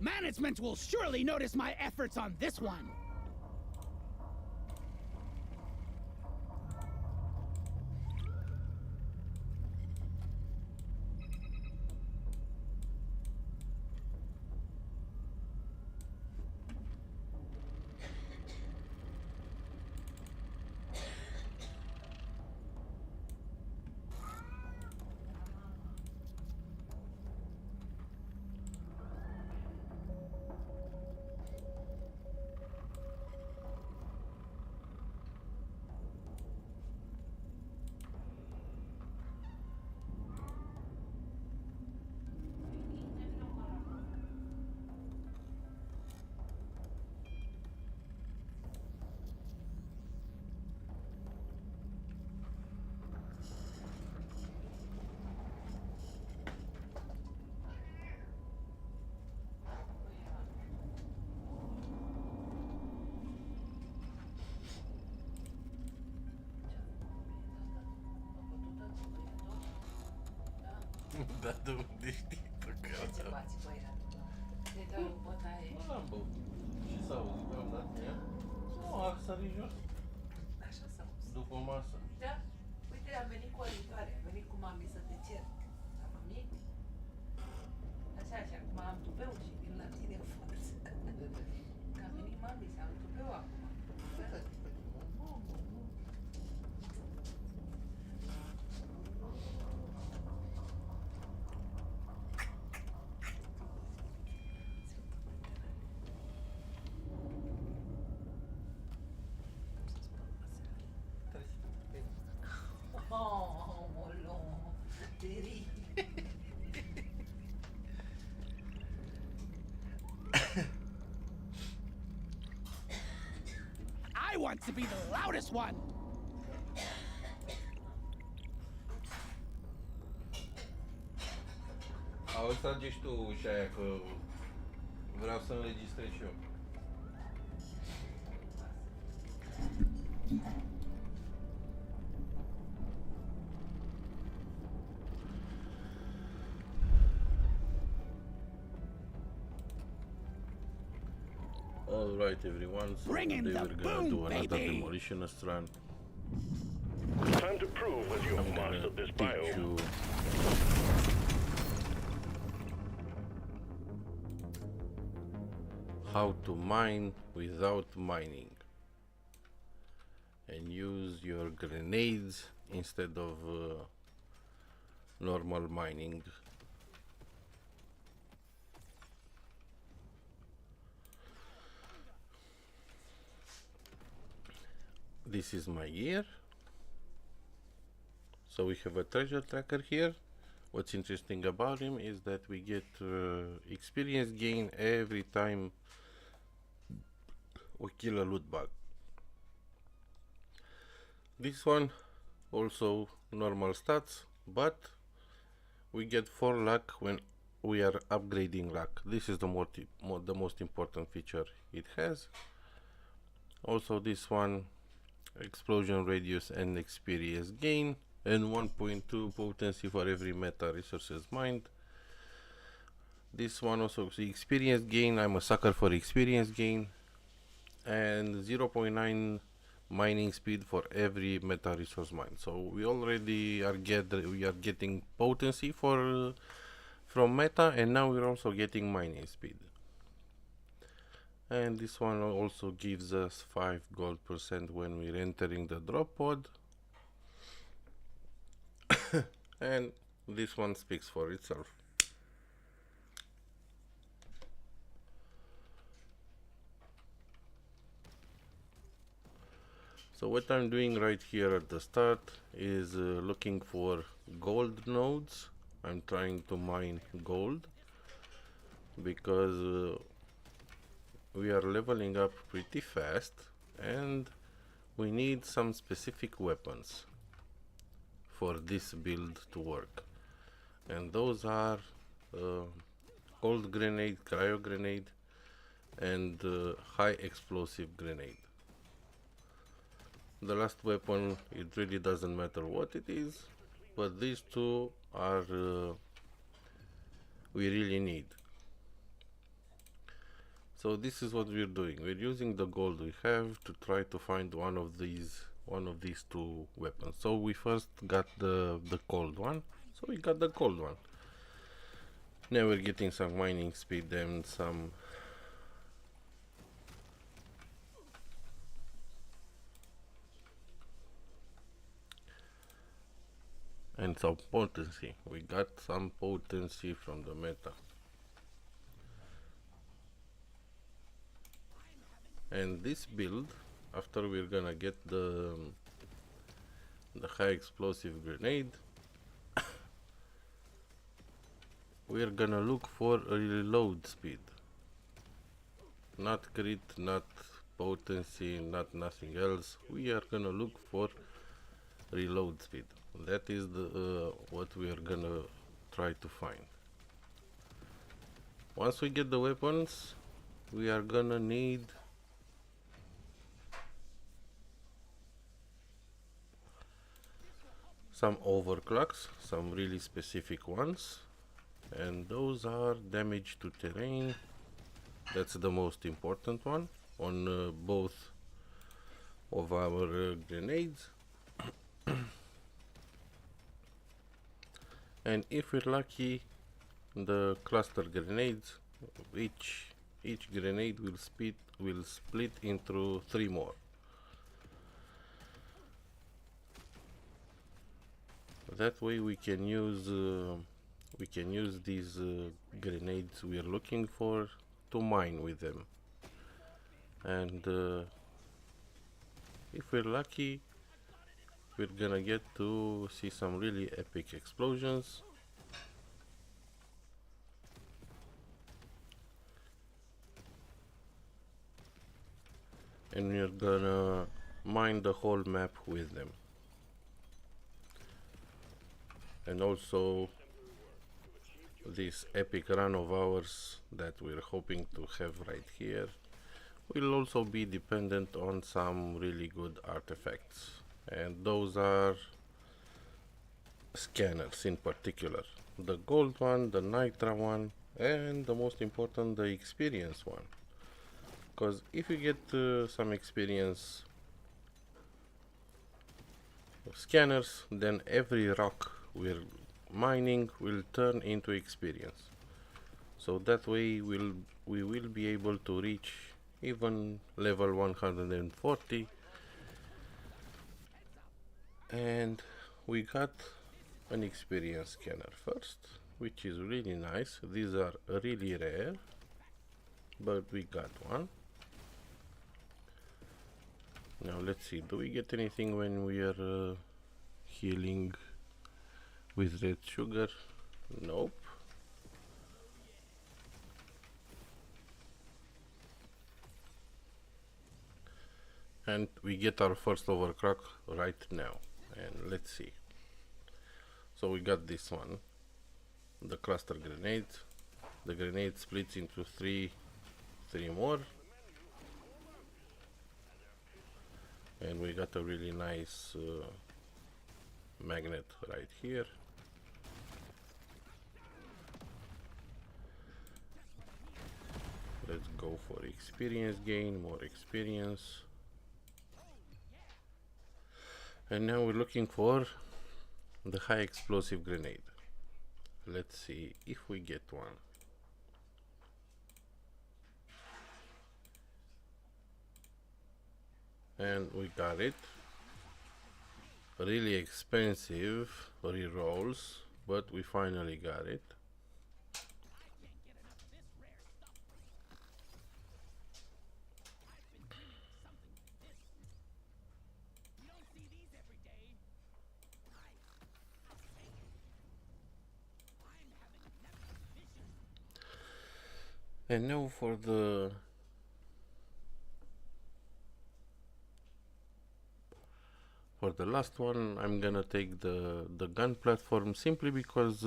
Management will surely notice my efforts on this one. Da, de unde știi tu că Ce faci, băiatul? De doar o bătaie. nu l-am băut. Ce s-a auzit? Am dat în ea? Nu, a sărit jos. Așa s-a pus. După masă. Da? Uite, a venit cu oritoare, a venit cu mami să te cer. La mami? Așa, și acum am tupeu și vin la tine în față. Că a venit mami și am tupeu acum. Oh, molo, terribile. I want to be the loudest one. Auzi, trage și tu ușa aia, că vreau să înregistrez și eu. Alright everyone, so Bring in today the we're gonna boom, do another baby. demolitionist run. Time to prove whether you I'm have gonna mastered this teach biome. you how to mine without mining and use your grenades instead of normal mining. This is my gear. So we have a treasure tracker here. What's interesting about him is that we get experience gain every time we kill a loot bug. This one also normal stats, but we get 4 luck when we are upgrading luck. This is the most important feature it has. Also this one, explosion radius and experience gain, and 1.2 potency for every meta resources mined. This one also, the experience gain, I'm a sucker for experience gain, and 0.9 mining speed for every meta resource mine. So we already are getting potency for from meta, and now we're also getting mining speed. And this one also gives us 5 gold % when we're entering the drop pod. And this one speaks for itself. So what I'm doing right here at the start is looking for gold nodes. I'm trying to mine gold because we are leveling up pretty fast and we need some specific weapons for this build to work, and those are cold grenade, cryo grenade, and high explosive grenade. The last weapon, it really doesn't matter what it is, but these two are we really need. So this is what we're doing. We're using the gold we have to try to find one of these two weapons. So we first got the cold one. So we got the cold one. Now we're getting some mining speed and some potency. We got some potency from the meta. And this build, after we're gonna get the high explosive grenade, we're gonna look for a reload speed. Not crit, not potency, not nothing else. We are gonna look for reload speed. That is the what we are gonna try to find. Once we get the weapons, we are gonna need some overclocks, some really specific ones, and those are damage to terrain. That's the most important one on both of our grenades. And if we're lucky, the cluster grenades, each grenade will split into 3 more. That way we can use these grenades we are looking for to mine with them. And if we're lucky, we're gonna get to see some really epic explosions. And we're gonna mine the whole map with them. And also this epic run of ours that we're hoping to have right here will also be dependent on some really good artifacts. And those are scanners in particular. The gold one, the nitra one, and the most important, the experience one. Because if you get some experience scanners, then every rock we're mining will turn into experience. So that way we will be able to reach even level 140. And we got an experience scanner first, which is really nice. These are really rare, but we got one. Now let's see, do we get anything when we are healing with red sugar? Nope. And we get our first overclock right now. And let's see. So we got this one, the cluster grenade. The grenade splits into three more. And we got a really nice magnet right here. Let's go for experience gain, more experience. And now we're looking for the high explosive grenade. Let's see if we get one. And we got it. Really expensive rerolls, but we finally got it. And now for the last one, I'm gonna take the gun platform simply because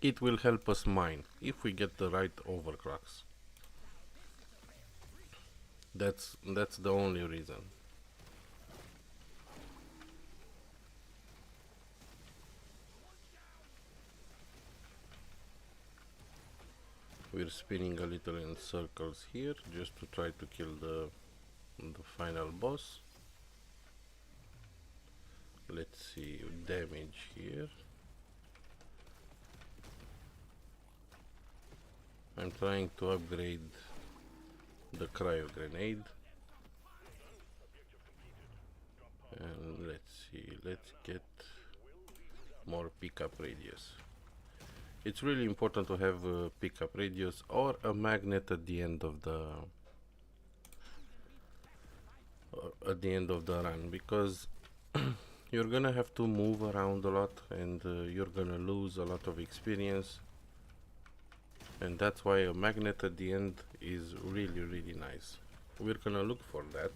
it will help us mine if we get the right overclocks. That's the only reason. We're spinning a little in circles here just to try to kill the final boss. Let's see, damage here. I'm trying to upgrade the cryo grenade. And let's see, let's get more pickup radius. It's really important to have a pickup radius or a magnet at the end of the run, because you're gonna have to move around a lot, and you're gonna lose a lot of experience, and that's why a magnet at the end is really nice. We're gonna look for that.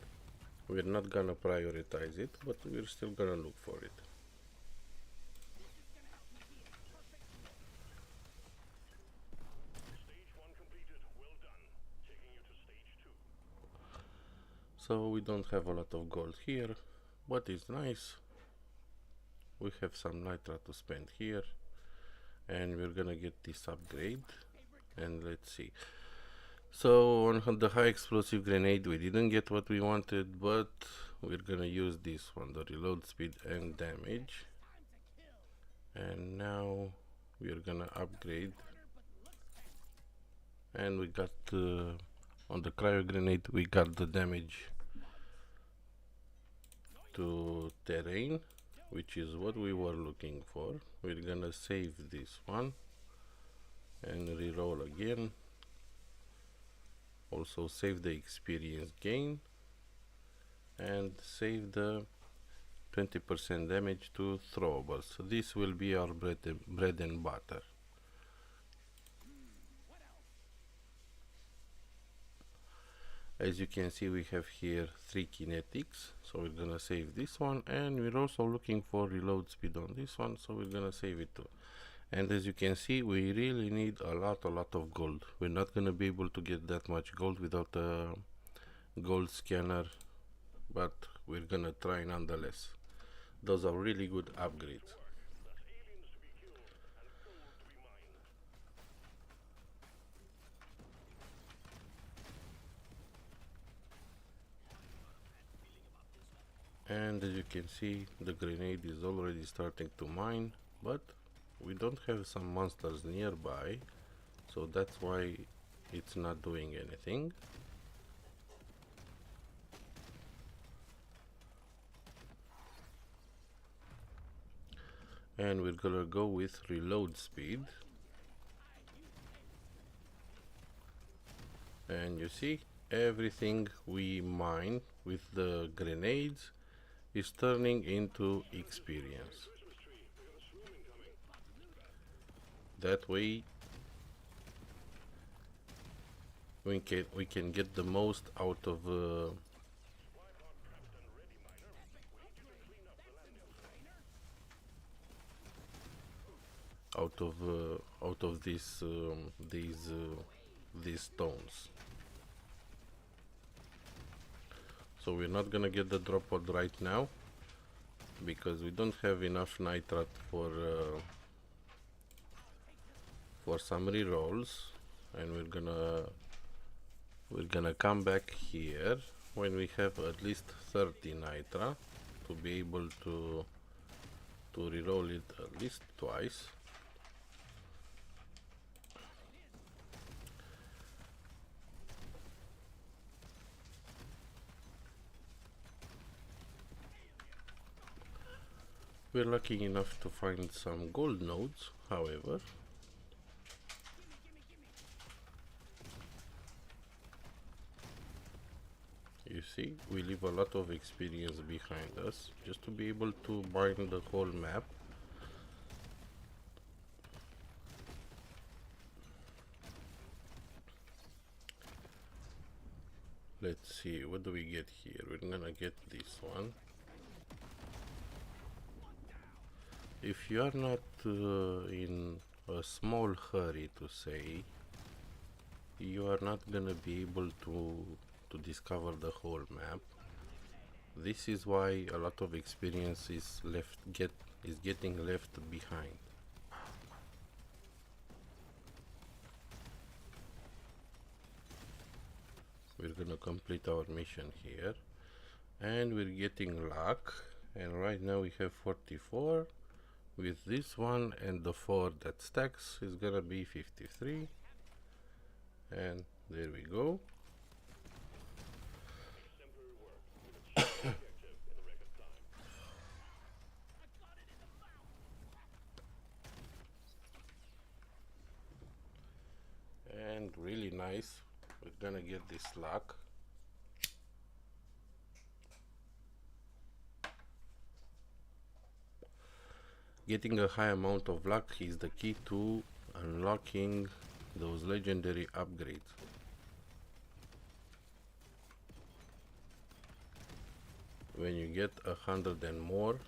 We're not gonna prioritize it, but we're still gonna look for it. Stage 1 completed. Well done. Taking you to stage 2. So we don't have a lot of gold here, but it's nice. We have some nitra to spend here, and we're gonna get this upgrade. And let's see. So on the high explosive grenade we didn't get what we wanted, but we're gonna use this one, the reload speed and damage. And now we're gonna upgrade, and we got on the cryo grenade we got the damage to terrain, which is what we were looking for. We're gonna save this one and reroll again. Also save the experience gain and save the 20% damage to throwables. This will be our bread and butter. As you can see, we have here 3 kinetics, so we're gonna save this one, and we're also looking for reload speed on this one, so we're gonna save it too. And as you can see, we really need a lot of gold. We're not gonna be able to get that much gold without a gold scanner, but we're gonna try nonetheless. Those are really good upgrades. And as you can see, the grenade is already starting to mine, but we don't have some monsters nearby, so that's why it's not doing anything. And we're gonna go with reload speed, and you see, everything we mine with the grenades is turning into experience. That way we can get the most out of these stones. So we're not gonna get the drop pod right now because we don't have enough nitrate for some rerolls, and we're gonna come back here when we have at least 30 nitra to be able to reroll it at least twice. We're lucky enough to find some gold nodes, however. You see, we leave a lot of experience behind us just to be able to mine the whole map. Let's see, what do we get here? We're gonna get this one. If you are not in a small hurry to say, you are not gonna be able to discover the whole map. This is why a lot of experience is getting left behind. we're gonna complete our mission here, and we're getting luck, and right now we have 44. With this one and the 4 that stacks is gonna be 53, and there we go. And really nice, we're gonna get this luck. Getting a high amount of luck is the key to unlocking those legendary upgrades. When you get 100 and more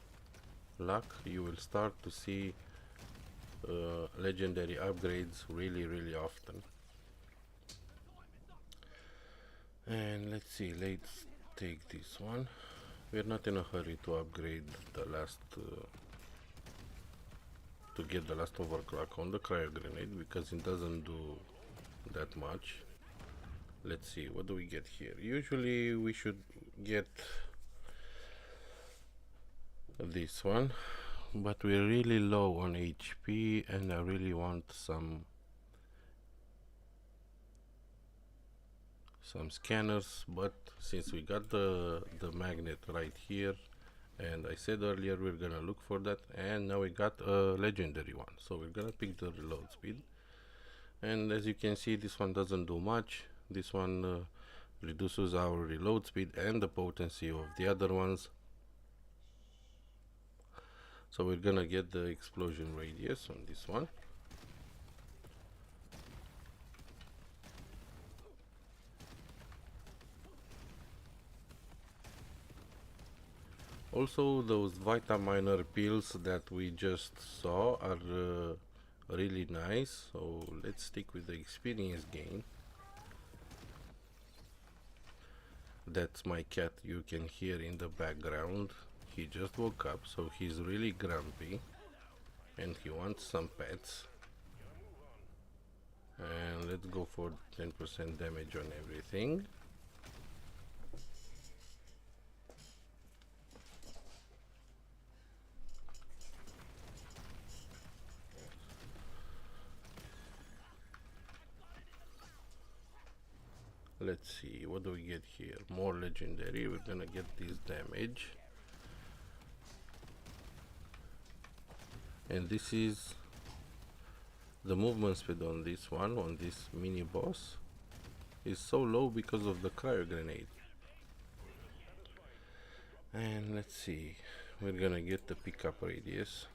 luck, you will start to see legendary upgrades really often. And let's see, let's take this one. We're not in a hurry to upgrade the last to get the last overclock on the cryo grenade because it doesn't do that much. Let's see, what do we get here? Usually we should get this one, but we're really low on HP and I really want some scanners, but since we got the magnet right here, and I said earlier we're gonna look for that, and now we got a legendary one, so we're gonna pick the reload speed. And as you can see, this one doesn't do much. This one reduces our reload speed and the potency of the other ones, so we're gonna get the explosion radius on this one. Also, those Vitaminer pills that we just saw are really nice, so let's stick with the experience gain. That's my cat, you can hear in the background. He just woke up, so he's really grumpy and he wants some pets. And let's go for 10% damage on everything. Let's see, what do we get here? More legendary, we're gonna get this damage. And this is the movement speed on this one, on this mini boss, is so low because of the cryo grenade. And let's see, we're gonna get the pickup radius.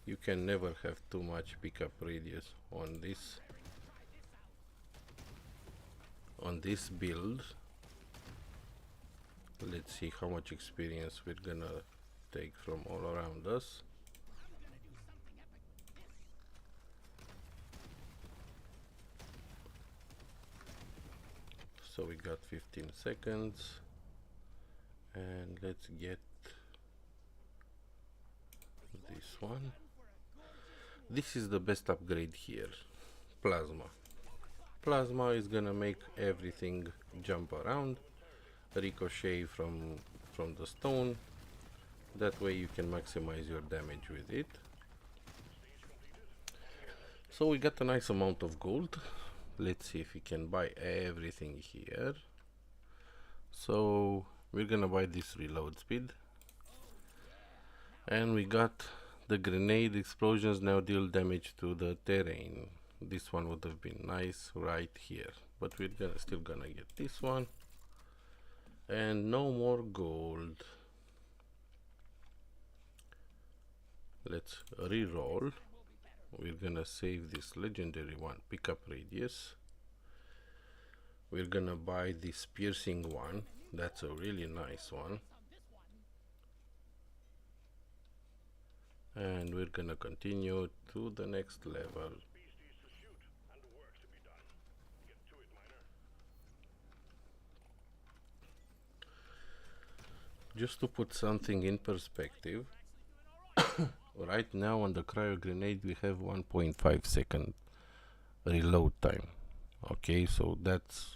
You can never have too much pickup radius on this build. Let's see how much experience we're gonna take from all around us. So we got 15 seconds, and let's get this one. This is the best upgrade here, Plasma. Plasma is gonna make everything jump around, ricochet from the stone. That way you can maximize your damage with it. So we got a nice amount of gold. Let's see if we can buy everything here. So we're gonna buy this reload speed, and we got the grenade explosions now deal damage to the terrain. This one would have been nice right here, but we're still gonna get this one. And no more gold. Let's re-roll. We're gonna save this legendary one, pickup radius. We're gonna buy this piercing one. That's a really nice one. And we're gonna continue to the next level. Just to put something in perspective, right now on the cryo grenade we have 1.5 second reload time. Okay, so that's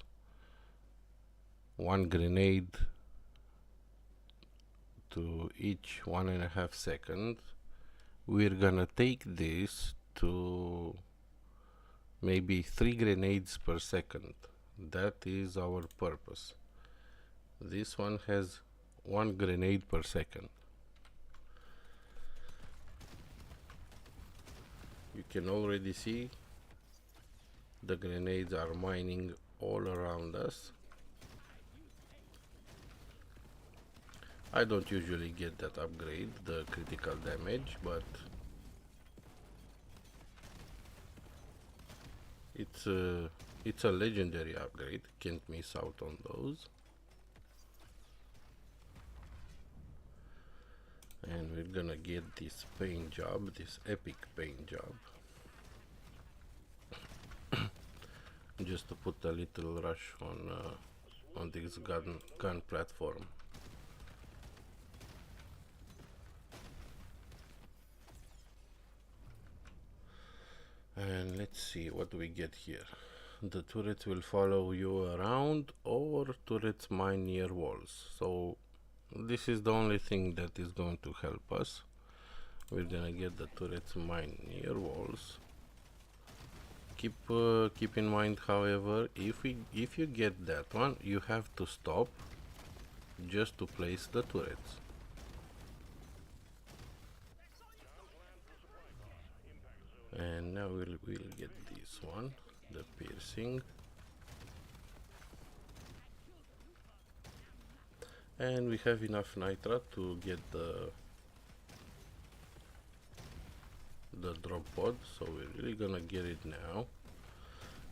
one grenade to each 1.5 seconds. We're gonna take this to maybe 3 grenades per second. That is our purpose. This one has 1 grenade per second. You can already see the grenades are mining all around us. I don't usually get that upgrade, the critical damage, but it's a legendary upgrade, can't miss out on those. And we're gonna get this paint job, this epic paint job. Just to put a little rush on this gun platform. And let's see what do we get here. The turrets will follow you around, or turrets mine near walls. So this is the only thing that is going to help us. We're gonna get the turrets mine near walls. Keep in mind, however, if you get that one, you have to stop just to place the turrets. And now we'll get this one, the piercing. And we have enough nitra to get the drop pod, so we're really gonna get it now.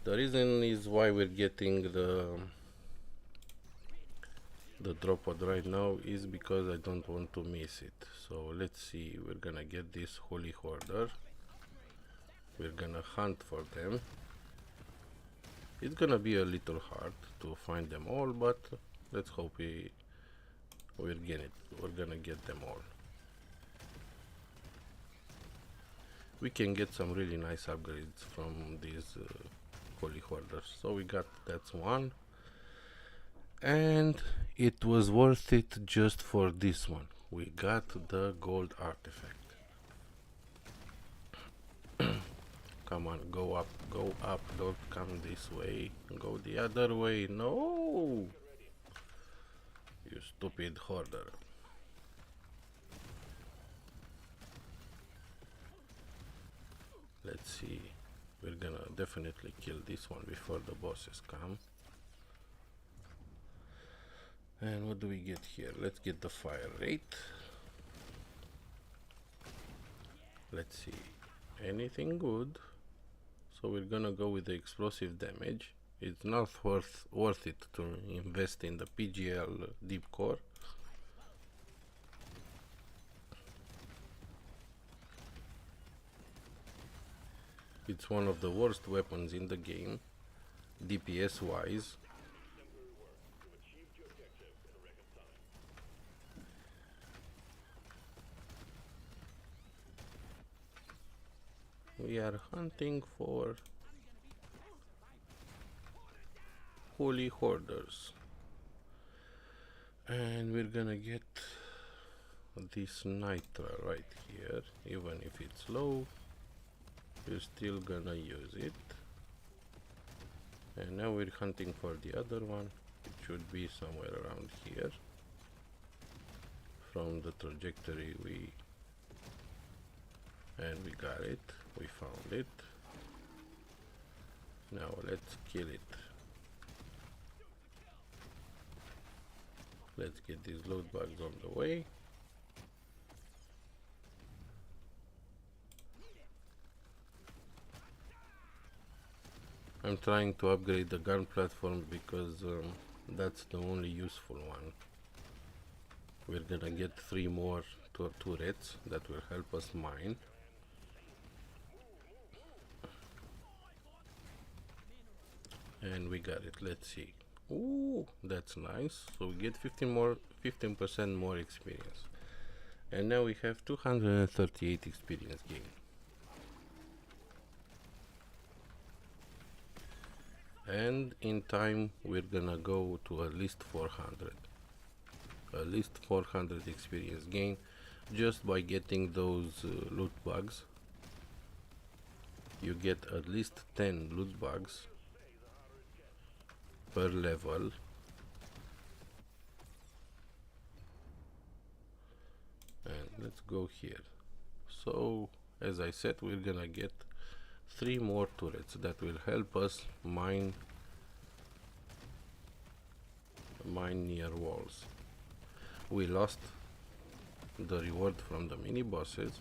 The reason is why we're getting the drop pod right now is because I don't want to miss it. So let's see, we're gonna get this holy hoarder. We're gonna hunt for them. It's gonna be a little hard to find them all, but let's hope we're gonna get them all. We can get some really nice upgrades from these holy hoarders. So we got that's one, and it was worth it just for this one. We got the gold artifact. Come on, go up, don't come this way, go the other way. No, you stupid hoarder. Let's see, we're gonna definitely kill this one before the bosses come. And what do we get here? Let's get the fire rate. Let's see, anything good. So we're gonna go with the explosive damage. It's not worth it to invest in the PGL deep core. It's one of the worst weapons in the game, DPS wise. We are hunting for holy hoarders, and we're gonna get this nitra right here. Even if it's low, we're still gonna use it. And now we're hunting for the other one. It should be somewhere around here. From the trajectory we got it. We found it. Now let's kill it. Let's get these loot bags on the way. I'm trying to upgrade the gun platform because that's the only useful one. We're gonna get 3 more turrets that will help us mine. And we got it. Let's see. Ooh, that's nice. So we get 15% more experience. And now we have 238 experience gain. and in time we're gonna go to at least 400. At least 400 experience gain just by getting those loot bugs. You get at least 10 loot bugs per level. And let's go here. So as I said, we're gonna get 3 more turrets that will help us mine near walls. We lost the reward from the mini bosses,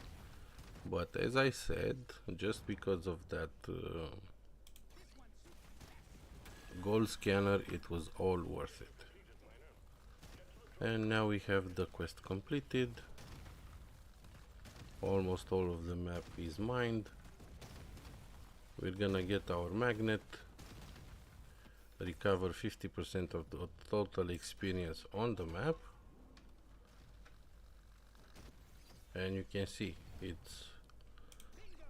but as I said, just because of that gold scanner, it was all worth it. And now we have the quest completed. Almost all of the map is mined. We're gonna get our magnet, recover 50% of the total experience on the map, and you can see it's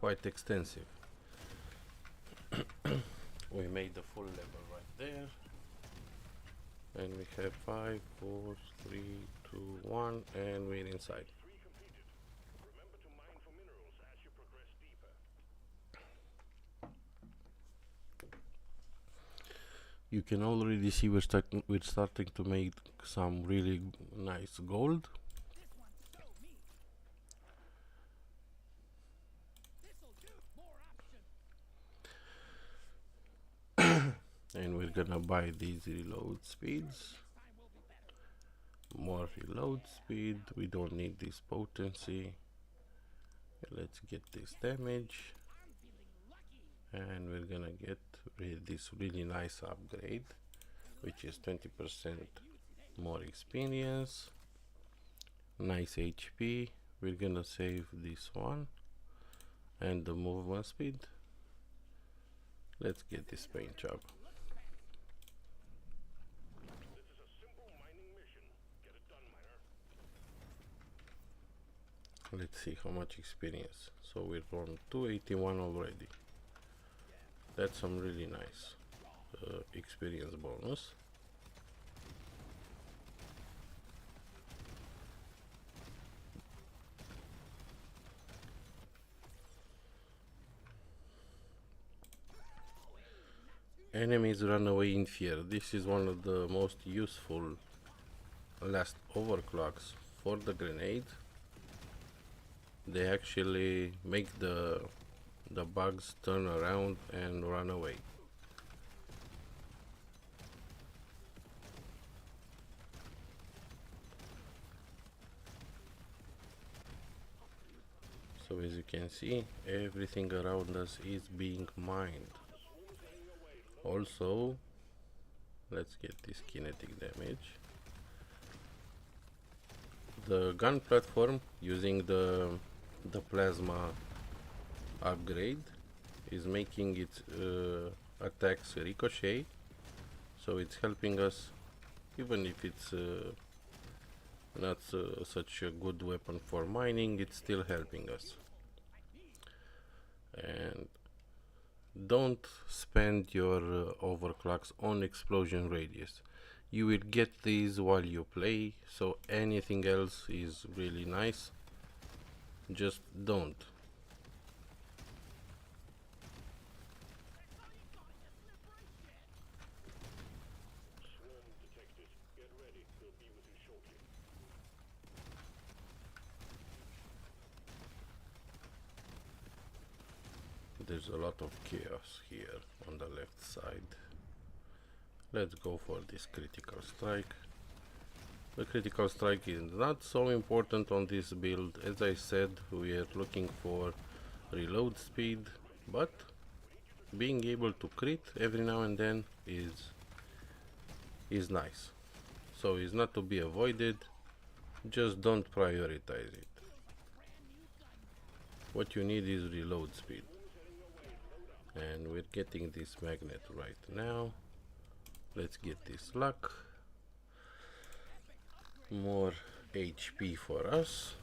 quite extensive. We made the full level right there, and we have 5, 4, 3, 2, 1, and we're inside. Remember to mine for minerals as you progress deeper. You can already see we're starting to make some really nice gold. This one's so me. This'll do. More options. And we're gonna buy these reload speeds. Time will be better. More reload speed. We don't need this potency. Let's get this damage, I'm feeling lucky. and we're gonna get this really nice upgrade, which is 20% more experience, nice HP. We're gonna save this one and the movement speed. Let's get this paint job. This is a simple mining mission. Get it done, miner. Let's see how much experience. So we're on 281 already. That's some really nice experience bonus. Enemies run away in fear. This is one of the most useful last overclocks for the grenade. They actually make the bugs turn around and run away. So as you can see, everything around us is being mined. Also, let's get this kinetic damage. The gun platform using the plasma upgrade is making its attacks ricochet, so it's helping us, even if it's not such a good weapon for mining, it's still helping us. And don't spend your overclocks on explosion radius. You will get these while you play, so anything else is really nice. Just don't. Swarm detected. Get ready. We'll be with you shortly. There's a lot of chaos here on the left side. Let's go for this critical strike. The critical strike is not so important on this build. As I said, we are looking for reload speed, but being able to crit every now and then is nice. So it's not to be avoided, just don't prioritize it. What you need is reload speed. And we're getting this magnet right now. Let's get this luck. More HP for us.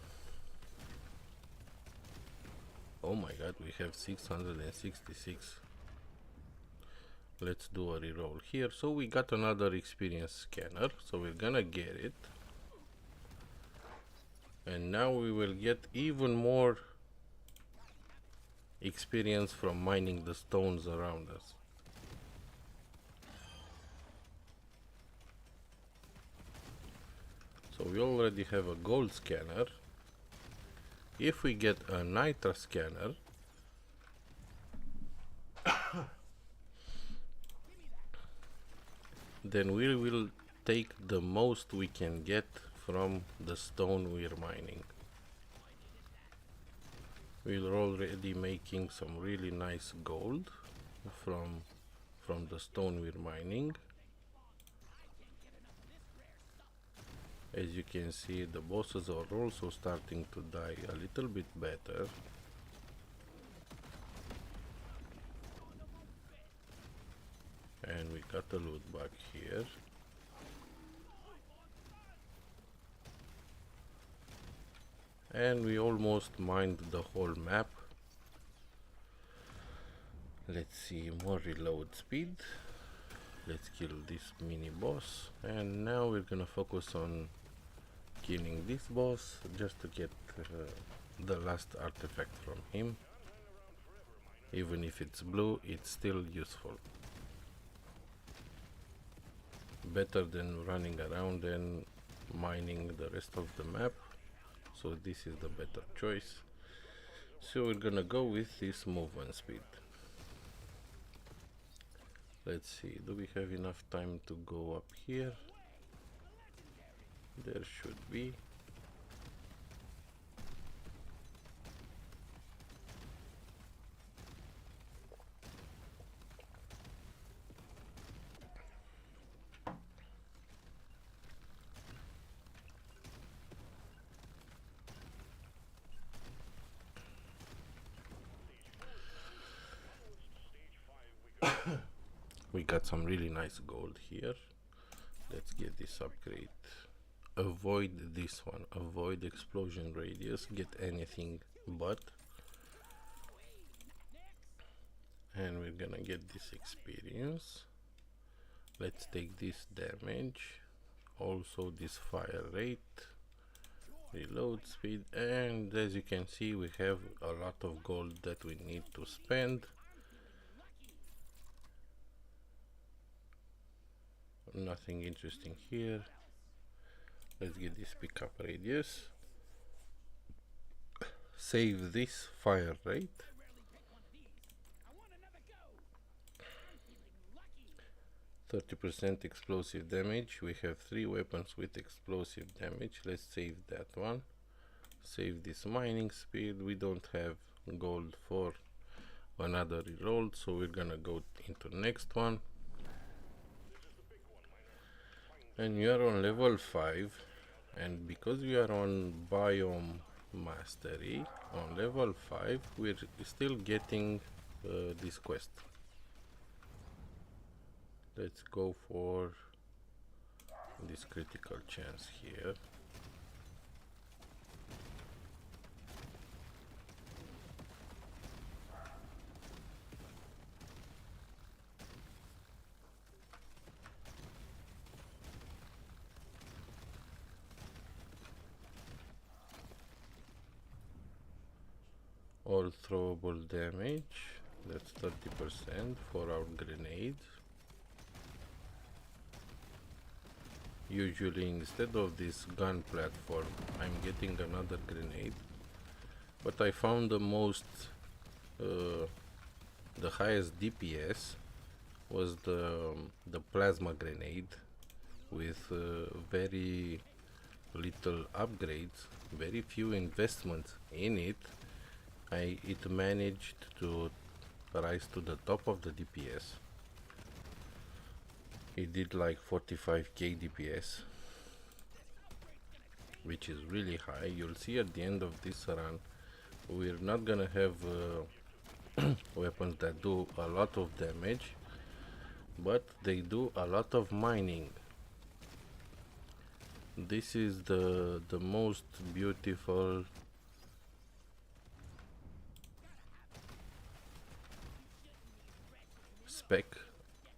Oh my god, we have 666. let's do a reroll here. So we got another experience scanner, so we're gonna get it. And now we will get even more experience from mining the stones around us. So we already have a gold scanner. If we get a nitra scanner, then we will take the most we can get from the stone we're mining. We're already making some really nice gold from the stone we're mining. As you can see, the bosses are also starting to die a little bit better. And we got a loot back here. And we almost mined the whole map. Let's see, more reload speed. Let's kill this mini boss. And now we're gonna focus on killing this boss just to get the last artifact from him. Even if it's blue, it's still useful. Better than running around and mining the rest of the map. So this is the better choice. So we're gonna go with this movement speed. Let's see, do we have enough time to go up here? There should be. We got some really nice gold here. Let's get this upgrade. Avoid this one. Avoid explosion radius. Get anything but. And we're gonna get this experience. Let's take this damage. Also this fire rate. Reload speed. And as you can see, we have a lot of gold that we need to spend. Nothing interesting here. Let's get this pickup radius. Save this fire rate. 30% explosive damage. We have 3 weapons with explosive damage. Let's save that one. Save this mining speed. We don't have gold for another reroll, so we're gonna go into next one. And we are on level 5, and because we are on biome mastery on level 5, we're still getting this quest. Let's go for this critical chance here. All throwable damage, that's 30% for our grenades. Usually instead of this gun platform I'm getting another grenade, but I found the highest DPS was the plasma grenade with very little upgrades, very few investments in it. It managed to rise to the top of the DPS. It did like 45k DPS, which is really high. You'll see at the end of this run, we're not gonna have weapons that do a lot of damage, but they do a lot of mining. This is the most beautiful spec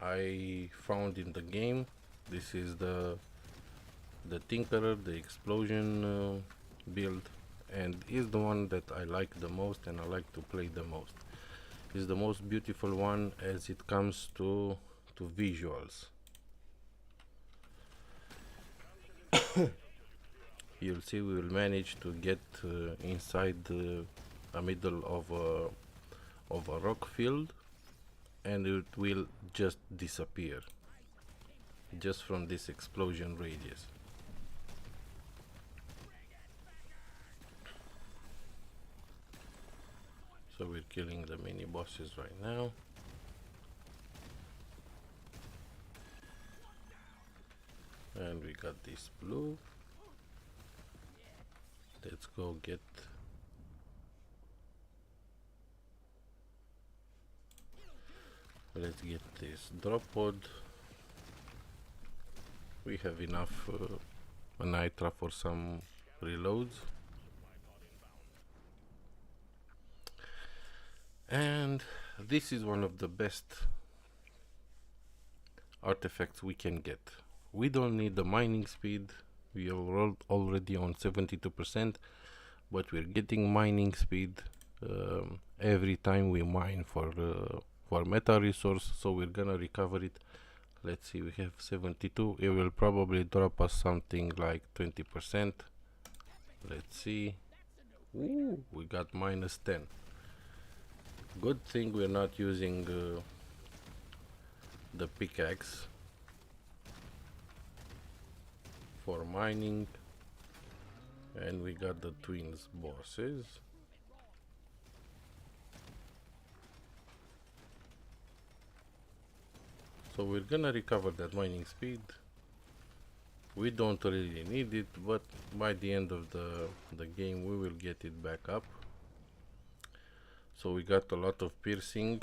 I found in the game. This is the Tinkerer, the explosion build, and is the one that I like the most and I like to play the most. Is the most beautiful one as it comes to visuals. You'll see we will manage to get inside the middle of a rock field, and it will just disappear just from this explosion radius. So we're killing the mini bosses right now. And we got this blue. Let's go get this drop pod. We have enough nitra for some reloads. And this is one of the best artifacts we can get. We don't need the mining speed. We are already on 72%, but we're getting mining speed every time we mine for metal resource, so we're gonna recover it. Let's see, we have 72. It will probably drop us something like 20%. Let's see. Ooh, we got -10. Good thing we're not using the pickaxe for mining, and we got the twins bosses. So we're gonna recover that mining speed. We don't really need it, but by the end of the game we will get it back up. So we got a lot of piercing.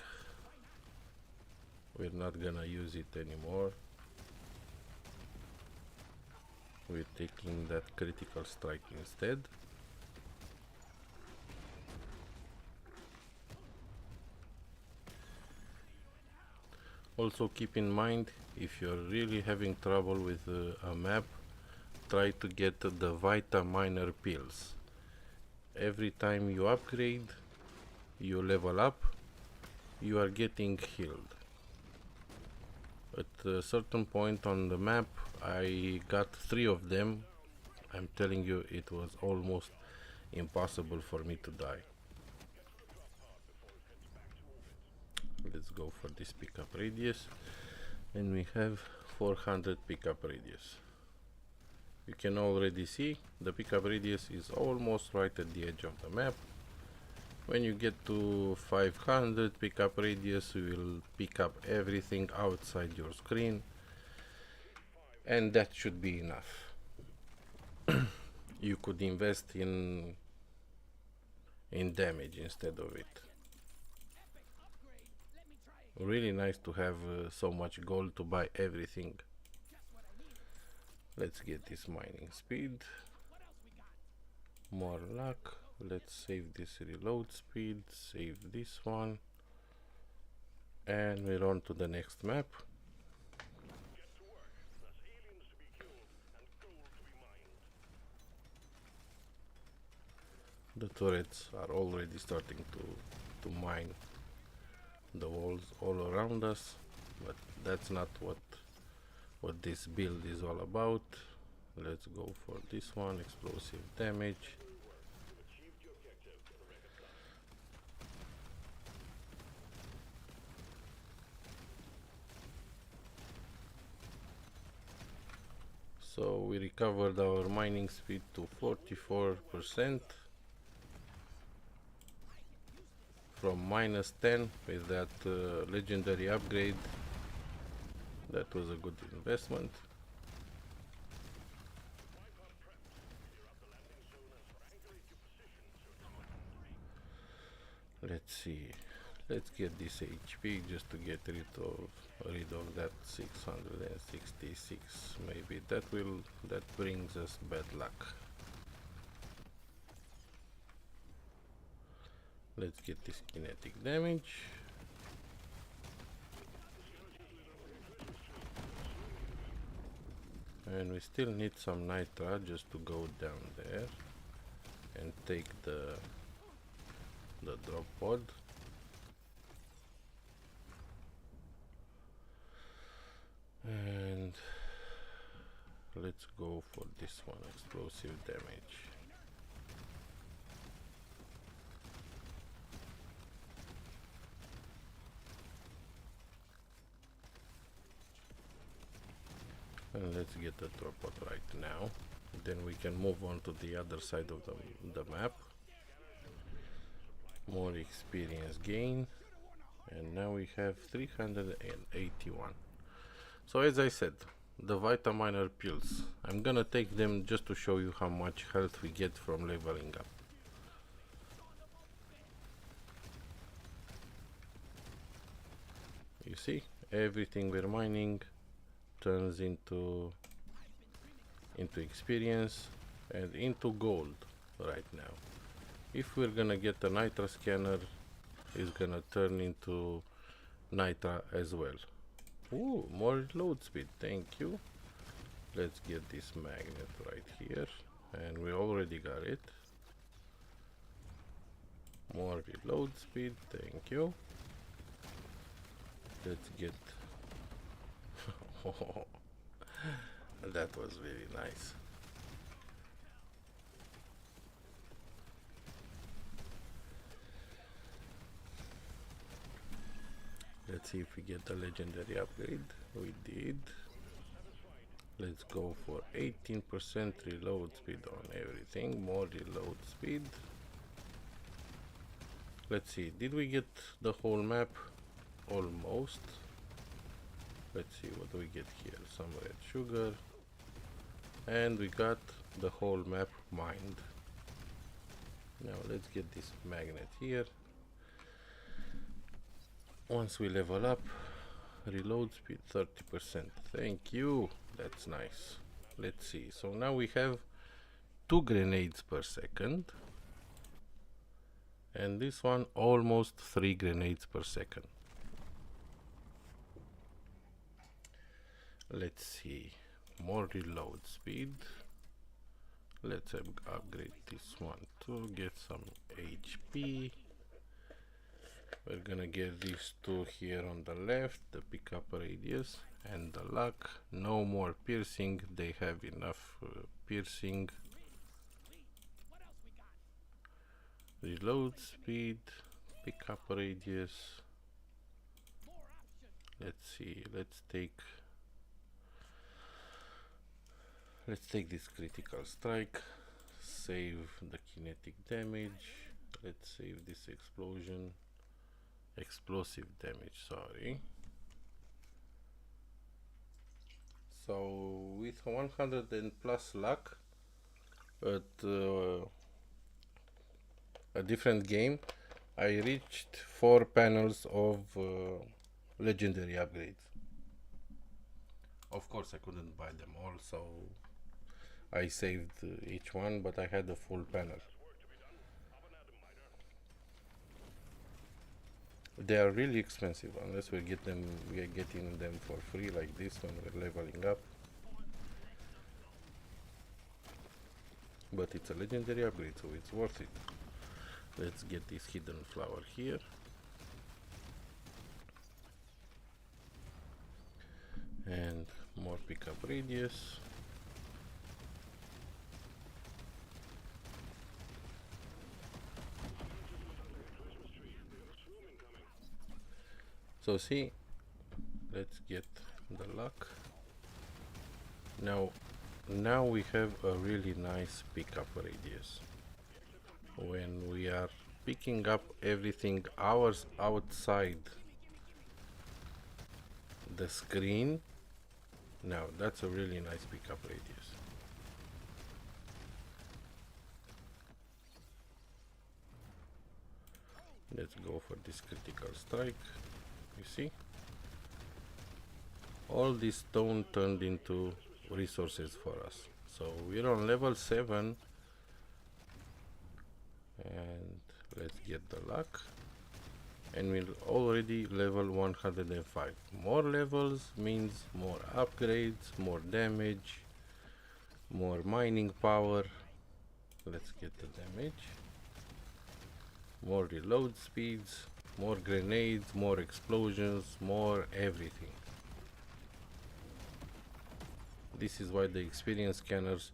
We're not gonna use it anymore. We're taking that critical strike instead. Also keep in mind, if you're really having trouble with a map, try to get the Vita Miner pills. Every time you upgrade, you level up, you are getting healed. At a certain point on the map, I got 3 of them. I'm telling you, it was almost impossible for me to die. Let's go for this pickup radius, and we have 400 pickup radius. You can already see the pickup radius is almost right at the edge of the map. When you get to 500 pickup radius, you will pick up everything outside your screen, and that should be enough. You could invest in damage instead of it. Really nice to have so much gold to buy everything. Let's get this mining speed. More luck. Let's save this reload speed, save this one, and we're on to the next map. Get to work. There's aliens to be killed and gold to be mined. The turrets are already starting to mine the walls all around us, but that's not what this build is all about. Let's go for this one, explosive damage. Achieved the objective. Recognize. So we recovered our mining speed to 44% from -10 with that legendary upgrade. That was a good investment. Let's see. Let's get this HP just to get rid of that 666. Maybe that brings us bad luck. Let's get this kinetic damage. And we still need some nitra just to go down there and take the drop pod. And let's go for this one, explosive damage. And let's get the drop pod right now. Then we can move on to the other side of the map. More experience gain. And now we have 381. So as I said, the Vitaminer pills, I'm gonna take them just to show you how much health we get from leveling up. You see, everything we're mining turns into experience and into gold right now. If we're gonna get a nitra scanner, it's gonna turn into nitra as well. Ooh, more load speed, thank you. Let's get this magnet right here, and we already got it. More reload speed, thank you. Let's get that was very nice. Let's see if we get a legendary upgrade. We did. Let's go for 18% reload speed on everything. More reload speed. Let's see, did we get the whole map? Almost. Let's see what do we get here. Some red sugar. And we got the whole map mined. Now let's get this magnet here. Once we level up, reload speed 30%. Thank you. That's nice. Let's see. So now we have 2 grenades per second. And this one almost 3 grenades per second. Let's see. More reload speed. Let's upgrade this one to get some HP. We're gonna get these two here on the left, the pickup radius and the luck. No more piercing, they have enough piercing. What else we got? Reload speed, pickup radius. More options. Let's see, let's take this critical strike, save the kinetic damage. Let's save this explosion. Explosive damage, sorry. So with 100 and plus luck at a different game, I reached 4 panels of legendary upgrades. Of course I couldn't buy them all, so I saved each one, but I had a full panel. They are really expensive unless we get them. We are getting them for free like this when we're leveling up. But it's a legendary upgrade, so it's worth it. Let's get this hidden flower here. And more pickup radius. So see, let's get the luck. Now we have a really nice pickup radius. When we are picking up everything hours outside the screen, now that's a really nice pickup radius. Let's go for this critical strike. You see, all this stone turned into resources for us. So we're on level 7, and let's get the luck, and we're already level 105. More levels means more upgrades, more damage, more mining power. Let's get the damage. More reload speeds, more grenades, more explosions, more everything. This is why the experience scanners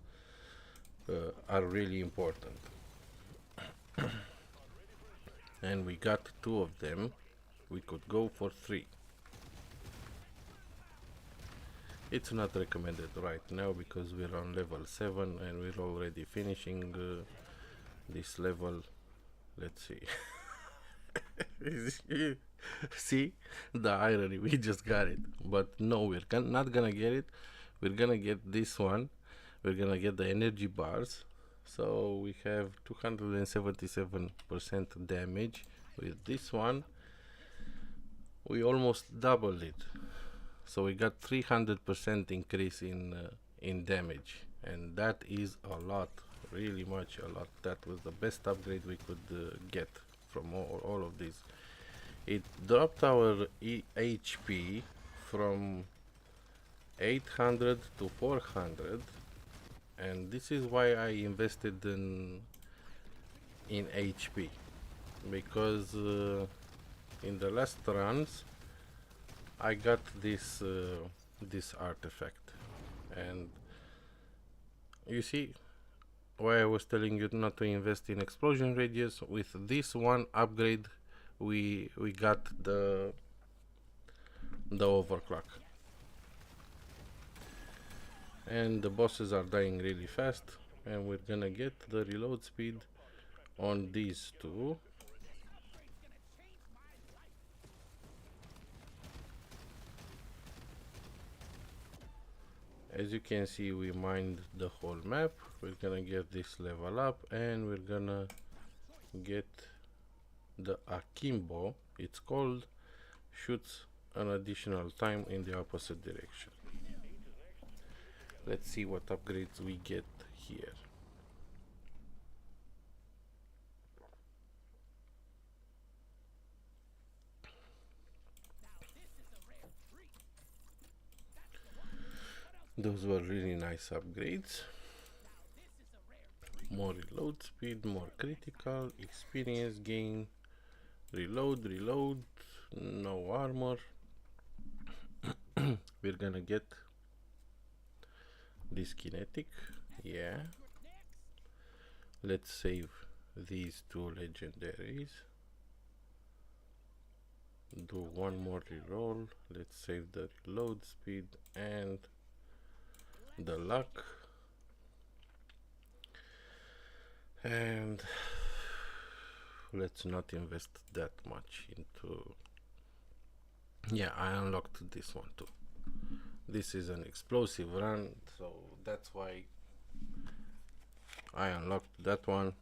are really important. And we got 2 of them. We could go for 3. It's not recommended right now because we're on level 7 and we're already finishing this level. Let's see. See the irony, we just got it, but no, we're not gonna get it. We're gonna get this one. We're gonna get the energy bars. So we have 277% damage with this one. We almost doubled it, so we got 300% increase in damage, and that is a lot, really much a lot. That was the best upgrade we could get from all of these. It dropped our HP from 800 to 400, and this is why I invested in HP, because in the last runs I got this this artifact, and you see why I was telling you not to invest in explosion radius. With this one upgrade we got the overclock, and the bosses are dying really fast, and we're gonna get the reload speed on these 2. As you can see, we mined the whole map. We're gonna get this level up, and we're gonna get the Akimbo. It's called, shoots an additional time in the opposite direction. Let's see what upgrades we get here. Those were really nice upgrades. More reload speed, more critical, experience gain, reload, no armor. We're gonna get this kinetic, yeah. Let's save these 2 legendaries. Do one more reroll. Let's save the reload speed and the luck, and let's not invest that much into. Yeah, I unlocked this one too. This is an explosive run, so that's why I unlocked that one.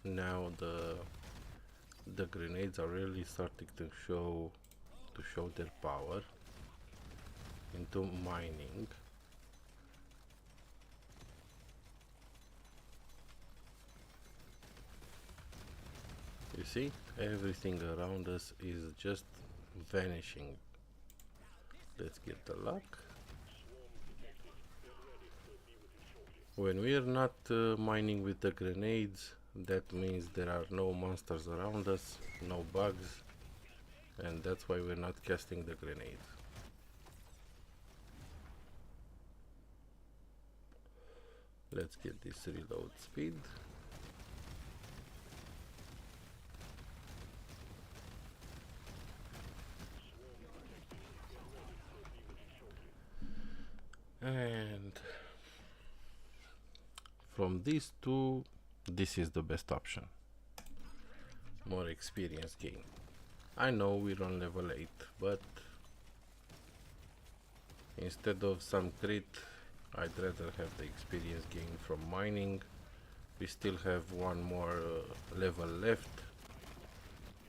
Now the grenades are really starting to show their power into mining. You see, everything around us is just vanishing. Let's get the luck. When we are not mining with the grenades, that means there are no monsters around us, no bugs, and that's why we're not casting the grenades. Let's get this reload speed. And from these 2, this is the best option. More experience gain. I know we're on level 8, but instead of some crit, I'd rather have the experience gain from mining. We still have one more level left.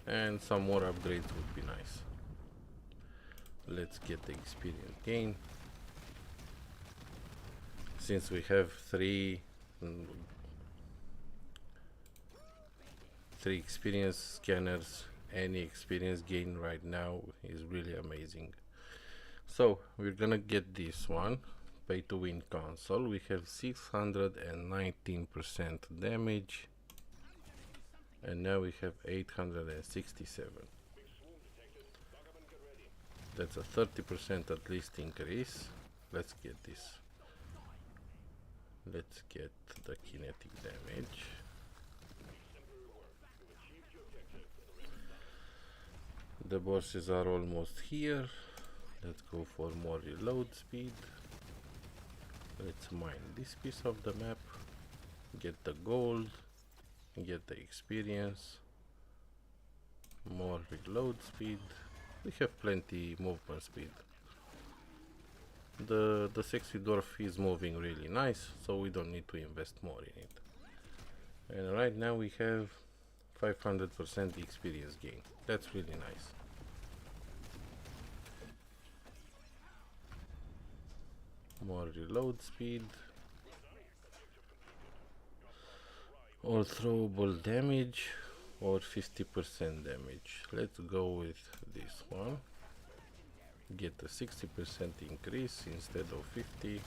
and some more upgrades would be nice. Let's get the experience gain. Since we have three experience scanners, any experience gain right now is really amazing. So we're gonna get this one, pay to win console. We have 619% damage, and now we have 867. That's a 30% at least increase. Let's get this. Let's get the kinetic damage. The bosses are almost here. Let's go for more reload speed. Let's mine this piece of the map, get the gold, get the experience, more reload speed. We have plenty movement speed. The sexy dwarf is moving really nice, so we don't need to invest more in it. And right now we have 500% experience gain. That's really nice. More reload speed. Or throwable damage, or 50% damage. Let's go with this one. Get a 60% increase instead of 50.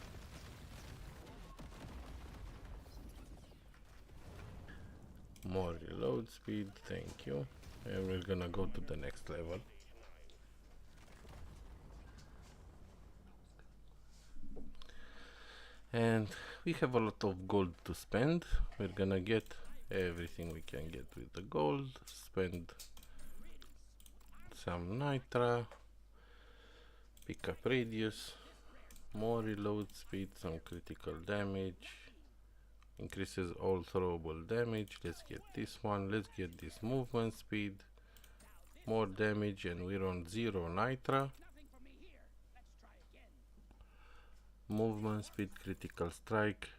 More reload speed, thank you. And we're gonna go to the next level. And we have a lot of gold to spend. We're gonna get everything we can get with the gold. Spend some nitra, pick up radius, more reload speed, some critical damage, increases all throwable damage. Let's get this one. Let's get this movement speed, more damage, and we're on 0 nitra. Movement speed, critical strike.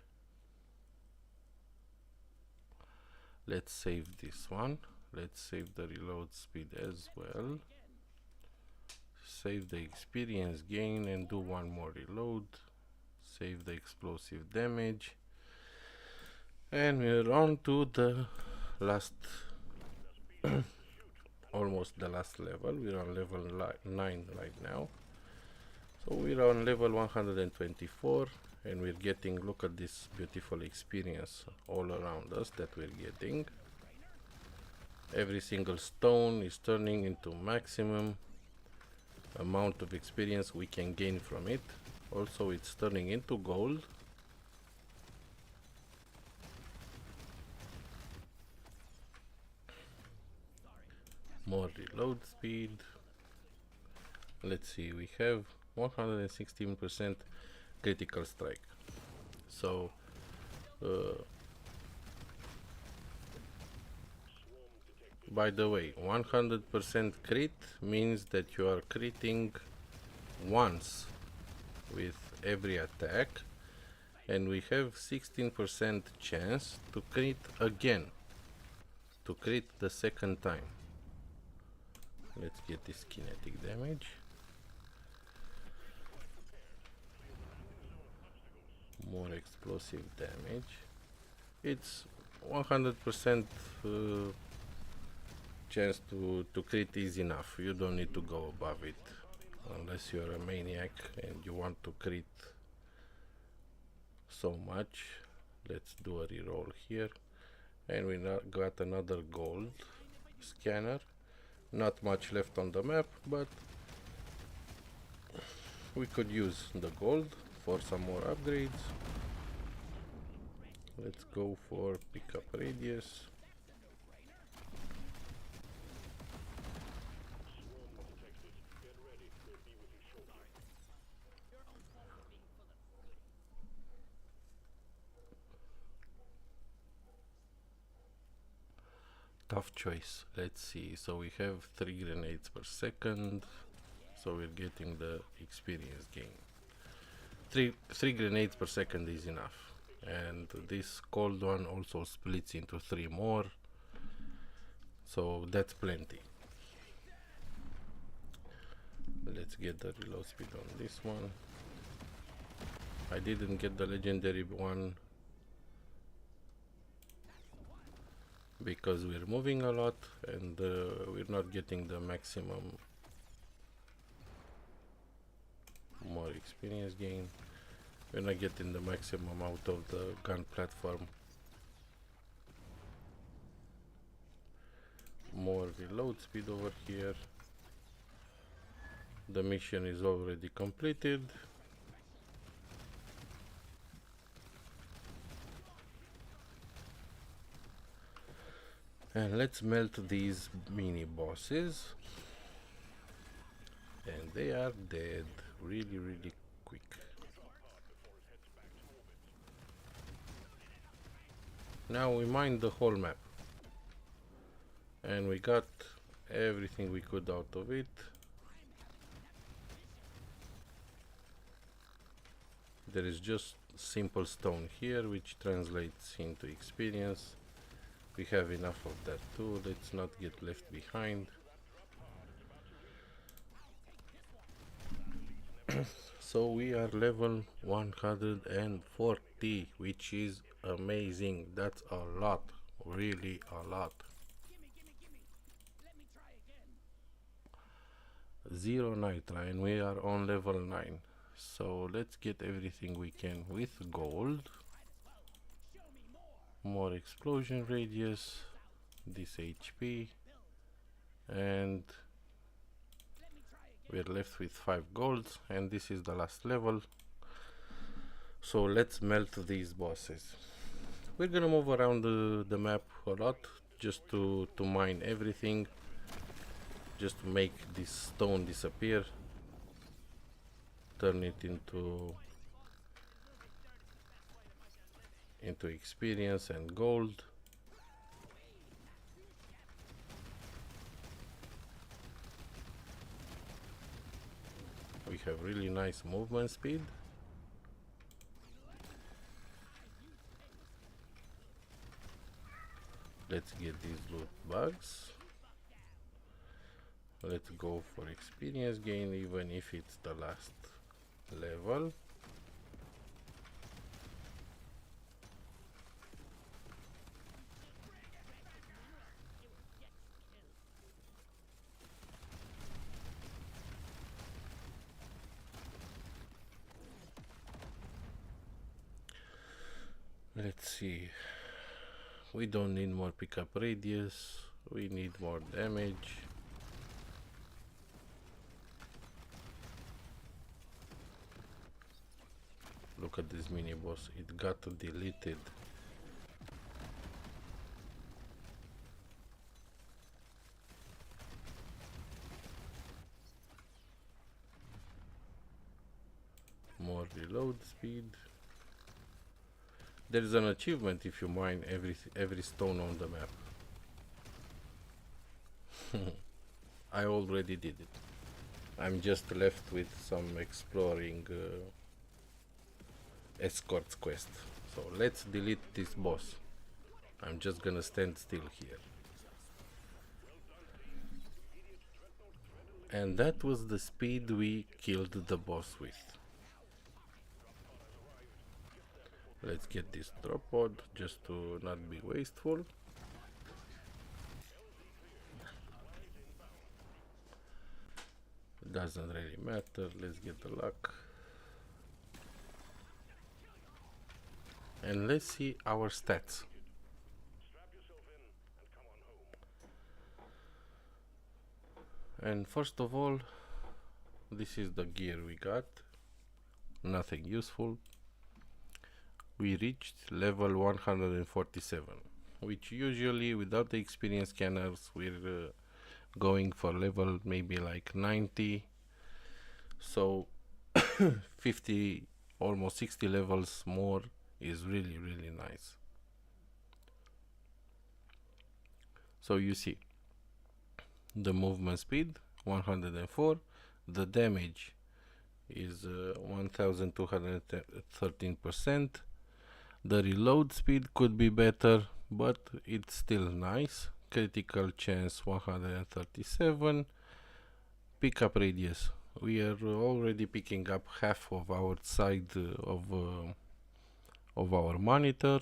Let's save this one. Let's save the reload speed as well. Save the experience gain and do one more reload. Save the explosive damage. And we're on to the last almost the last level. We're on level 9 right now. So we're on level 124 and we're getting, look at this beautiful experience all around us that we're getting. Every single stone is turning into maximum amount of experience we can gain from it. Also it's turning into gold. More reload speed. Let's see, we have 116% critical strike. So by the way, 100% crit means that you are critting once with every attack, and we have 16% chance to crit again, to crit the second time. Let's get this kinetic damage. More explosive damage. It's 100% chance to crit is enough. You don't need to go above it unless you're a maniac and you want to crit so much. Let's do a reroll here, and we got another gold scanner. Not much left on the map, but we could use the gold for some more upgrades. Let's go for pickup radius. Tough choice. Let's see. So we have 3 grenades per second. So we're getting the experience gain. Three grenades per second is enough. And this cold one also splits into 3 more. so that's plenty. Let's get the reload speed on this one. I didn't get the legendary one because we're moving a lot and we're not getting the maximum more experience gain. We're not getting the maximum out of the gun platform. More reload speed over here. The mission is already completed. And let's melt these mini bosses. And they are dead really, really quick. Now we mined the whole map. And we got everything we could out of it. There is just simple stone here, which translates into experience. We have enough of that too. Let's not get left behind. So we are level 140, which is amazing. That's a lot, really a lot. Gimme. Let me try again. 0 nitra and we are on level 9. So let's get everything we can with gold. Show me more. More explosion radius, this HP, and Let me try again. we're left with 5 golds, and this is the last level. So let's melt these bosses. We're gonna move around the map a lot just to mine everything, just to make this stone disappear, turn it into experience and gold. We have really nice movement speed. Let's get these loot bags. Let's go for experience gain, even if it's the last level. Let's see. We don't need more pickup radius. We need more damage. Look at this mini boss. It got deleted. More reload speed. There is an achievement if you mine every stone on the map. I already did it. I'm just left with some exploring escorts quest. So let's delete this boss. I'm just gonna stand still here. And that was the speed we killed the boss with. Let's get this drop pod just to not be wasteful. Doesn't really matter. Let's get the luck. And let's see our stats. Strap yourself in and come on home. And first of all, this is the gear we got. Nothing useful. We reached level 147, which usually without the experience scanners we're going for level maybe like 90. So 50, almost 60 levels more is really, really nice. So you see the movement speed 104, the damage is 1213%. The reload speed could be better, but it's still nice. critical chance 137, pickup radius. We are already picking up half of our side of our monitor.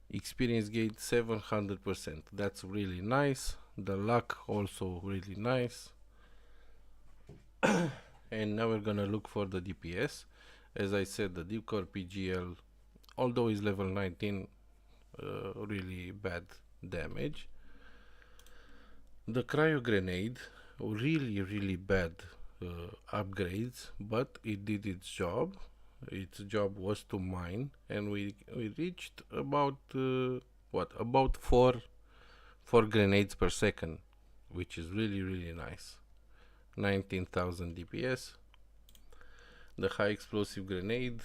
Experience gauge 700%. That's really nice. The luck also really nice. And now we're gonna look for the DPS. As I said, the Deepcore PGL, although is level 19, really bad damage. The cryo grenade, really bad upgrades, but it did its job. Its job was to mine, and we reached about about four grenades per second, which is really nice. 19,000 DPS. The high explosive grenade,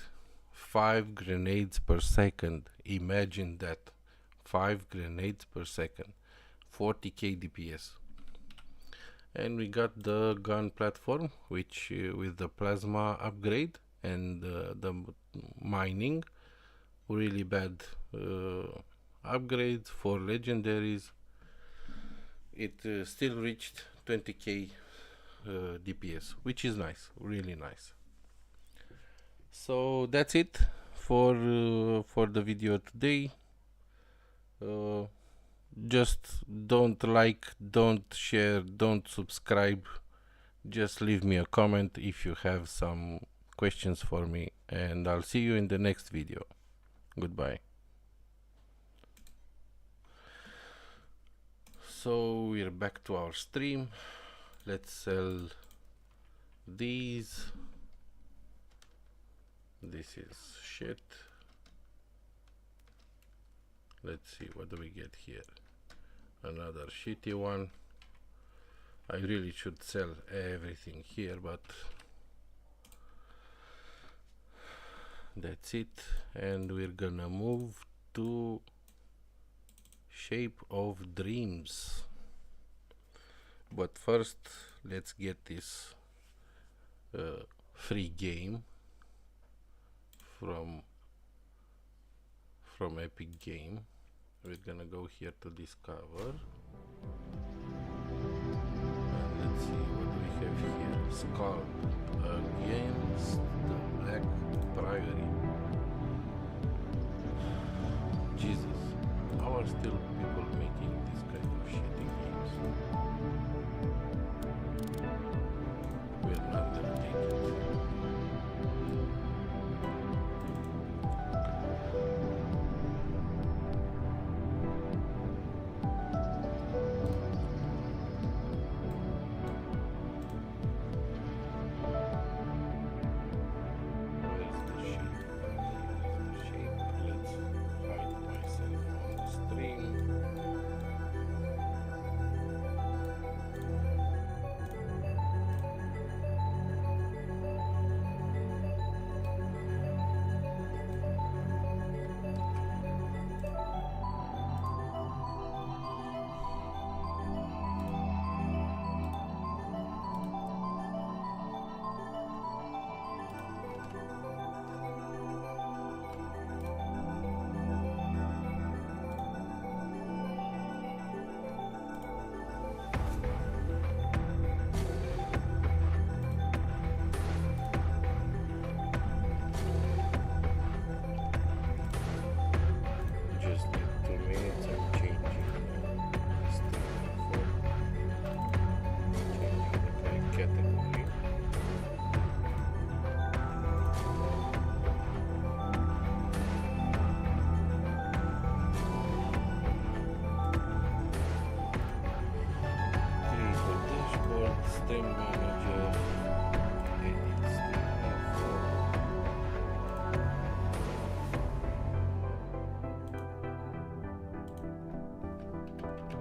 5 grenades per second. Imagine that, 5 grenades per second, 40k DPS. And we got the gun platform, which with the plasma upgrade and the mining, really bad upgrades for legendaries. It still reached 20k DPS, which is nice, really nice. So that's it for the video today. Just don't like, don't share, don't subscribe. Just leave me a comment if you have some questions for me, and I'll see you in the next video. Goodbye. So we're back to our stream. Let's sell these. This is shit. Let's see, what do we get here? Another shitty one. I really should sell everything here, but that's it. And we're gonna move to Shape of Dreams. But first, let's get this free game from Epic Game. We're gonna go here to discover, and let's see what we have here. Skull against the Black Priory. Jesus, how are still people making this kind of shitty games? We're not gonna take it.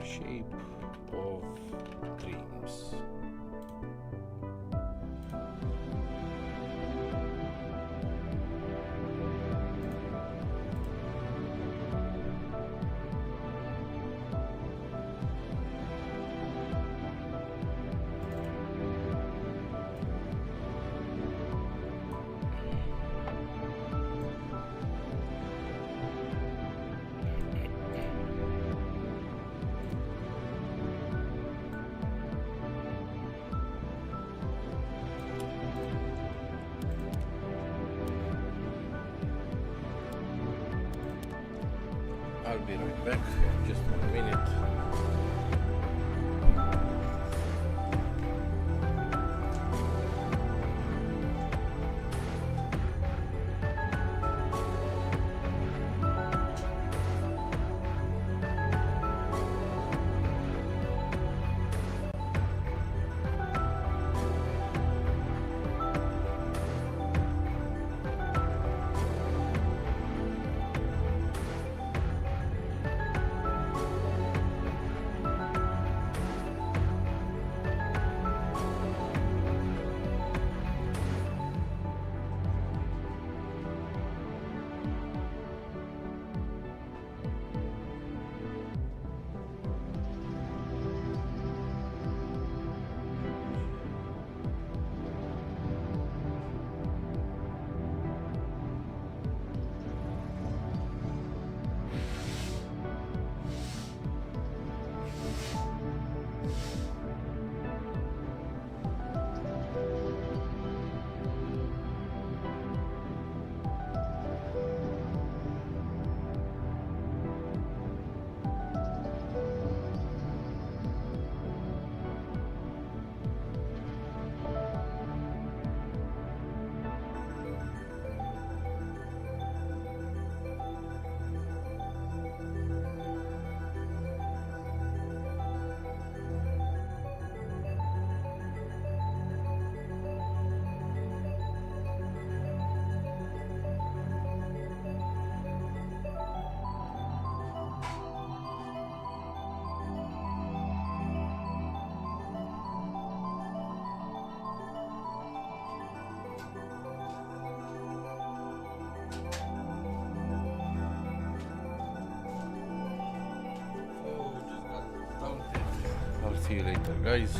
Shape of Dreams. I'll be right back. Just 1 minute. I'll see you later, guys.